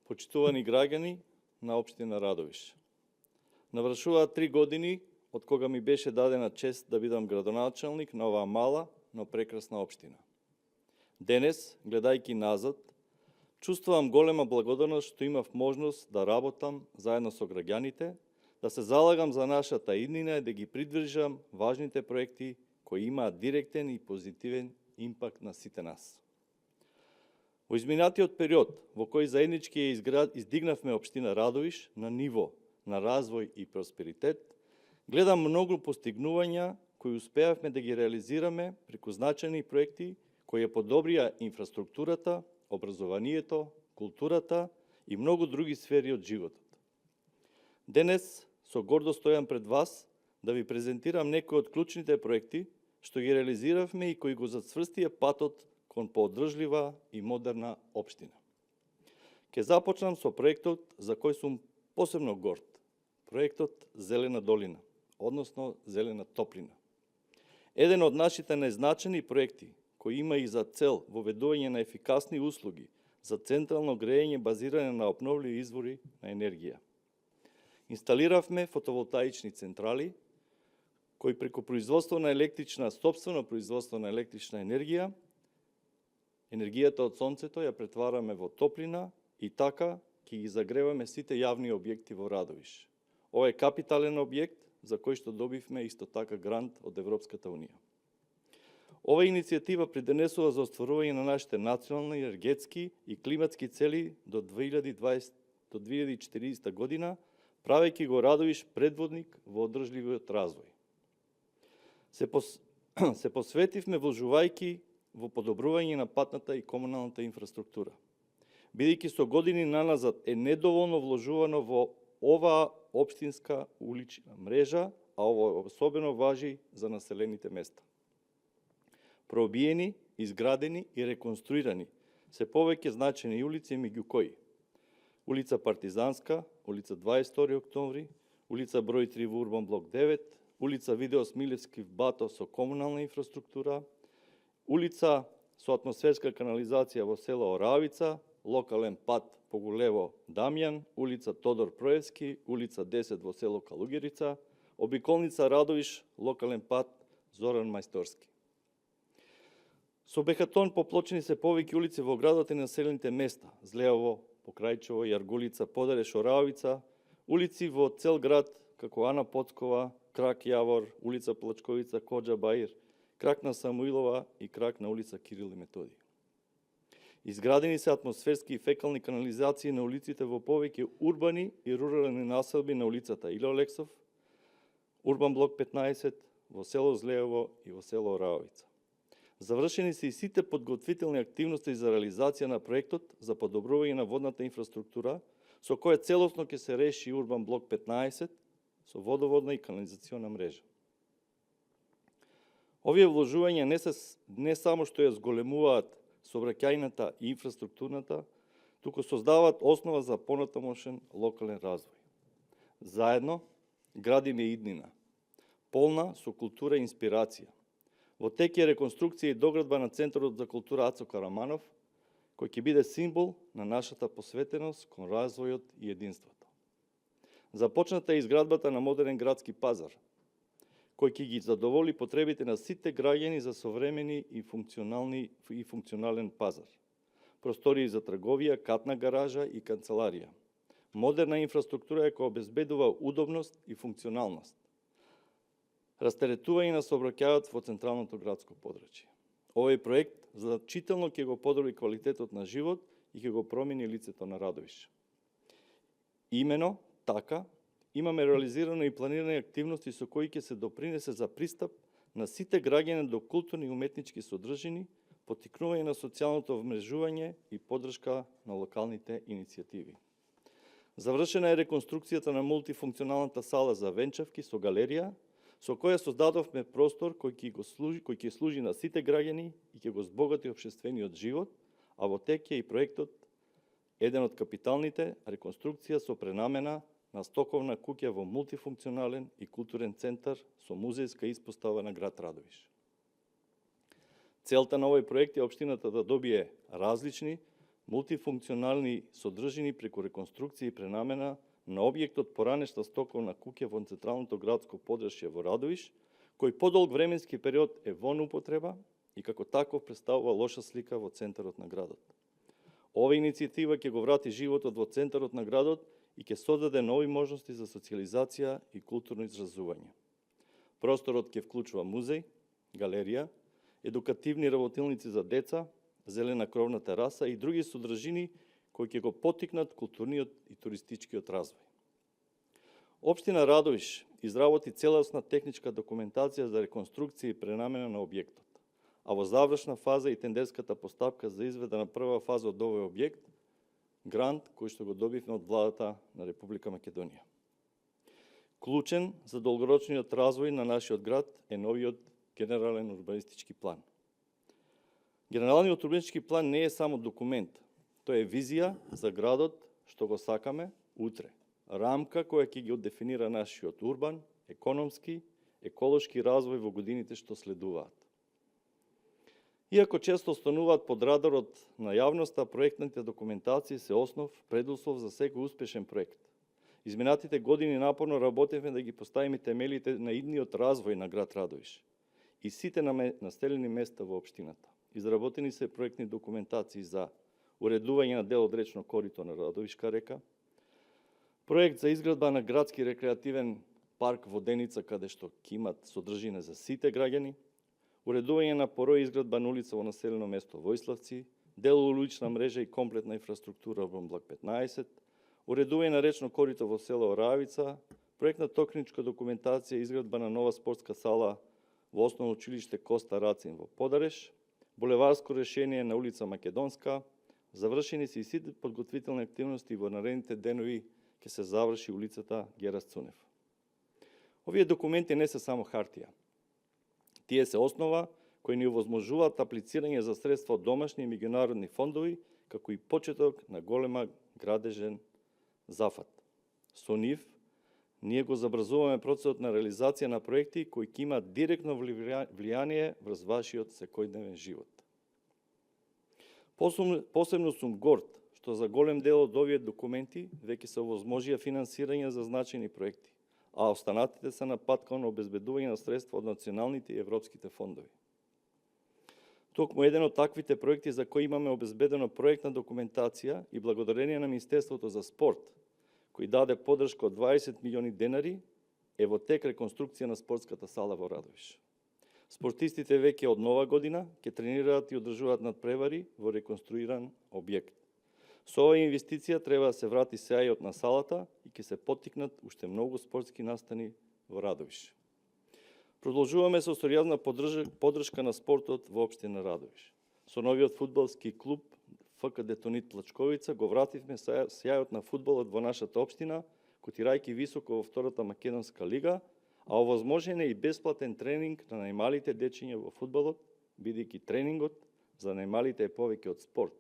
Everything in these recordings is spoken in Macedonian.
Почитувани граѓани на општина Радовиш. Навршуваат 3 години од кога ми беше дадена чест да бидам градоначалник на оваа мала, но прекрасна општина. Денес, гледајќи назад, чувствувам голема благодарност што имав можност да работам заедно со граѓаните, да се залагам за нашата иднина и да ги придвижам важните проекти кои имаат директен и позитивен импакт на сите нас. Во изминатиот период, во кој заеднички издигнавме општина Радовиш на ниво на развој и просперитет, гледам многу постигнувања кои успеавме да ги реализираме преку значајни проекти кои ја подобрија инфраструктурата, образованието, културата и многу други сфери од животот. Денес со гордост стојам пред вас да ви презентирам некои од клучните проекти што ги реализиравме и кои го зацврстија патот кон поодржлива и модерна општина. Ке започнам со проектот за кој сум посебно горд. Проектот Зелена долина, односно Зелена топлина. Еден од нашите најзначени проекти кој има и за цел воведување на ефикасни услуги за централно грејење базиране на обновливи извори на енергија. Инсталиравме фотоволтаични централи кои преку производство на собствено производство на електрична енергија, енергијата од сонцето ја претвараме во топлина и така ќе ги загреваме сите јавни објекти во Радовиш. Ова е капитален објект за кој што добивме исто така грант од Европската унија. Ова иницијатива придонесува за остварување на нашите национални, енергетски и климатски цели до 2040 година, правејќи го Радовиш предводник во одржливиот развој. Се посветивме вложувајќи во подобрување на патната и комуналната инфраструктура. Бидејќи со години наназад е недоволно вложувано во оваа општинска улична мрежа, а ова особено важи за населените места. Пробиени, изградени и реконструирани се повеќе значени улици меѓу кои: улица Партизанска, улица 22 октомври, улица број 3 во Урбан блок 9, улица Видео Смилевски в Бато со комунална инфраструктура, улица со атмосферска канализација во село Оравица, локален пат Погулево Дамјан, улица Тодор Проевски, улица 10 во село Калугерица, обиколница Радовиш, локален пат Зоран Мајсторски. Со бехатон поплочени се повеќе улици во градот и населените места: Злеово, Покрајчево, Јаргулица, Подареш, Оравица, улици во цел град како Ана Поцкова, Крак Јавор, улица Плачковица, Коџа Баир, крак на Самуилова и крак на улица Кирил и Методи. Изградени се атмосферски и фекални канализации на улиците во повеќе урбани и рурални населби на улицата Ило Алексов, Урбан блок 15, во село Злеово и во село Оравица. Завршени се и сите подготвителни активности за реализација на проектот за подобрување на водната инфраструктура, со која целосно ќе се реши Урбан блок 15 со водоводна и канализациона мрежа. Овие вложувања не само што ја зголемуваат сообраќајната и инфраструктурната, туку создаваат основа за понатамошен локален развој. Заедно градиме иднина, полна со култура и инспирација. Во тек е реконструкција и доградба на Центарот за култура Ацо Караманов, кој ќе биде символ на нашата посветеност кон развојот и единството. Започната е изградбата на модерен градски пазар, кој ќе ги задоволи потребите на сите граѓани за современи и функционален пазар. Простории за трговија, катна гаража и канцеларија. Модерна инфраструктура која обезбедува удобност и функционалност. Растеретување на сообраќајот во централното градско подрачје. Овој проект значително ќе го подобри квалитетот на живот и ќе го промени лицето на Радовиш. Имено така имаме реализирано и планирани активности со кои ќе се допринесе за пристап на сите граѓани до културни и уметнички содржини, поттикнување на социјалното вмрежување и поддршка на локалните иницијативи. Завршена е реконструкцијата на мултифункционалната сала за венчавки со галерија, со која создадовме простор кој ќе служи на сите граѓани и ќе го збогати општествениот живот, а во тек е и проектот еден од капиталните реконструкција со пренамена на стоковна куќа во мултифункционален и културен центар со музејска испостава на град Радовиш. Целта на овој проект е општината да добие различни, мултифункционални содржини преку реконструкција и пренамена на објектот поранешна стоковна куќа во централното градско подрачје во Радовиш, кој подолг временски период е во употреба и како таков представува лоша слика во центарот на градот. Ова иницијатива ќе го врати животот во центарот на градот и ќе создаде нови можности за социјализација и културно изразување. Просторот ќе вклучува музеј, галерија, едукативни работилници за деца, зелена кровна тераса и други содржини кои ќе го поттикнат културниот и туристичкиот развој. Општина Радовиш изработи целосна техничка документација за реконструкција и пренамена на објектот, а во завршна фаза и тендерската постапка за изведа на прва фаза од овој објект, грант кој што го добивме од владата на Република Македонија. Клучен за долгорочниот развој на нашиот град е новиот генерален урбанистички план. Генералниот урбанистички план не е само документ, тој е визија за градот што го сакаме утре. Рамка која ќе ги оддефинира нашиот урбан, економски, еколошки развој во годините што следуваат. Иако често остануваат под радарот на јавноста, проектните документации се основ предуслов за секој успешен проект. Изминатите години напорно работевме да ги поставиме темелите на идниот развој на град Радовиш и сите населени места во општината. Изработени се проектни документации за уредување на дел од речно корито на Радовишка река, проект за изградба на градски рекреативен парк Воденица, каде што ќе имат содржина за сите граѓани, уредување на порој изградба на улица во населено место Војславци, дел улична мрежа и комплетна инфраструктура во Блок 15, уредување на речно корито во село Оравица, проектна техничка документација изградба на нова спортска сала во Основно училиште Коста Рацин во Подареш, булеварско решение на улица Македонска, завршени се и сите подготвителни активности во наредните денови ќе се заврши улицата Герас Цунев. Овие документи не се само хартија. Тие се основа кои ни овозможуваат аплицирање за средства од домашни и меѓународни фондови, како и почеток на голема градежен зафат. Со нив, ние го забрзуваме процесот на реализација на проекти кои ќе имаат директно влијание врз вашиот секојдневен живот. Посебно сум горд што за голем дел од овие документи веќе се овозможија финансирање за значајни проекти, а останатите се на пат кон обезбедување на средства од националните и европските фондови. Токму еден од таквите проекти за кои имаме обезбедено проектна документација и благодарение на Министерството за спорт, кој даде поддршка од 20 милиони денари, е во тек реконструкција на спортската сала во Радовиш. Спортистите веќе од нова година ќе тренираат и одржуваат надпревари во реконструиран објект. Со оваа инвестиција треба да се врати сеајот на салата и ќе се поттикнат уште многу спортски настани во Радовиш. Продолжуваме со сериозна поддршка на спортот во општина Радовиш. Со новиот фудбалски клуб ФК Детонит Плачковица го вративме сеајот на фудбалот во нашата општина, котирајќи високо во втората македонска лига, а овозможен е и бесплатен тренинг на најмалите дечиња во фудбалот, бидејќи тренингот за најмалите е повеќе од спорт.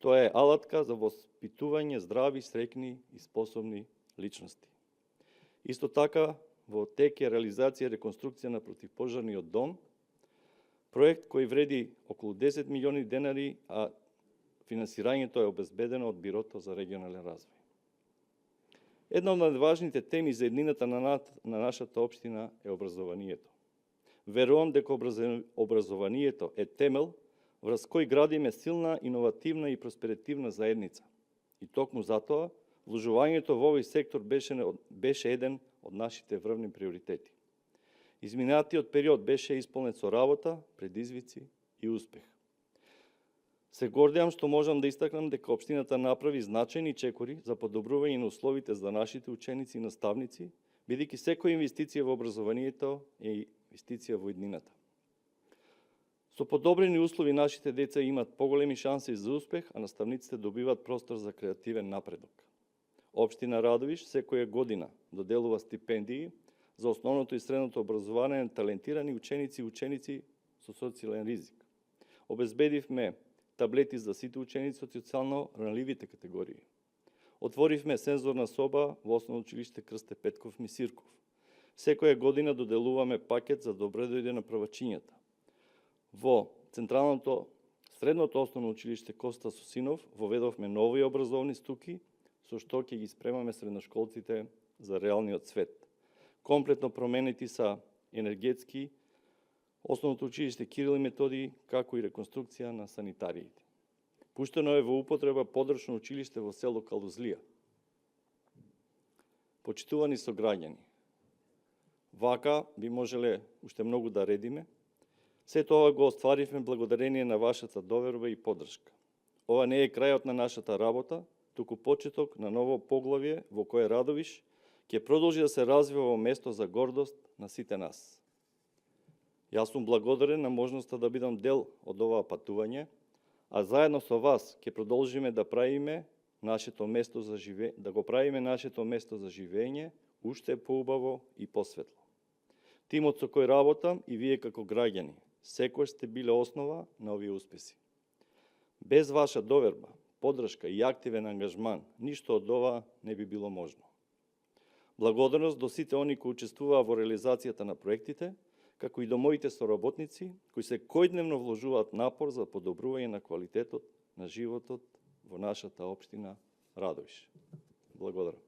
Тоа е алатка за воспитување здрави, среќни и способни личности. Исто така, во тек е реализација и реконструкција на противпожарниот дом, проект кој вреди околу 10 милиони денари, а финансирањето е обезбедено од Бирото за регионален развој. Една од најважните теми за еднината на нашата општина е образованието. Верувам дека образованието е темел врз кој градиме силна, иновативна и просперитивна заедница. И токму затоа, вложувањето во овој сектор беше еден од нашите врвни приоритети. Изминатиот период беше исполнет со работа, предизвици и успех. Се гордеам што можам да истакнам дека општината направи значајни чекори за подобрување на условите за нашите ученици и наставници, бидејќи секоја инвестиција во образованието е инвестиција во иднината. Со подобрени услови нашите деца имаат поголеми шанси за успех, а наставниците добиваат простор за креативен напредок. Општина Радовиш секоја година доделува стипендии за основното и средното образование на талентирани ученици и ученици со социјален ризик. Обезбедивме таблети за сите ученици од социјално ранливите категории. Отворивме сензорна соба во Основно училиште Крсте Петков Мисирков. Секоја година доделуваме пакет за добредојде на правачињата. Во Централното Средното основно училиште Коста Сосинов воведовме нови образовни стуки, со што ќе ги спремаме средношколците за реалниот свет. Комплетно променети са енергетски, основното училиште Кирил и Методий, како и реконструкција на санитариите. Пуштено е во употреба подрачно училиште во село Калузлија. Почитувани сограѓани, вака би можеле уште многу да редиме. Се тоа го остваривме благодарение на вашата доверба и поддршка. Ова не е крајот на нашата работа, туку почеток на ново поглавје во кое Радовиш ќе продолжи да се развива во место за гордост на сите нас. Јас сум благодарен на можноста да бидам дел од ова патување, а заедно со вас ќе продолжиме да правиме нашето место за живење уште поубаво и посветло. Тимот со кој работам и вие како граѓани секој сте биле основа на овие успеси. Без ваша доверба, поддршка и активен ангажман, ништо од ова не би било можно. Благодарност до сите они кои учествуваа во реализацијата на проектите, како и до моите соработници, кои се којдневно вложуваат напор за подобрување на квалитетот на животот во нашата општина Радовиш. Благодарам.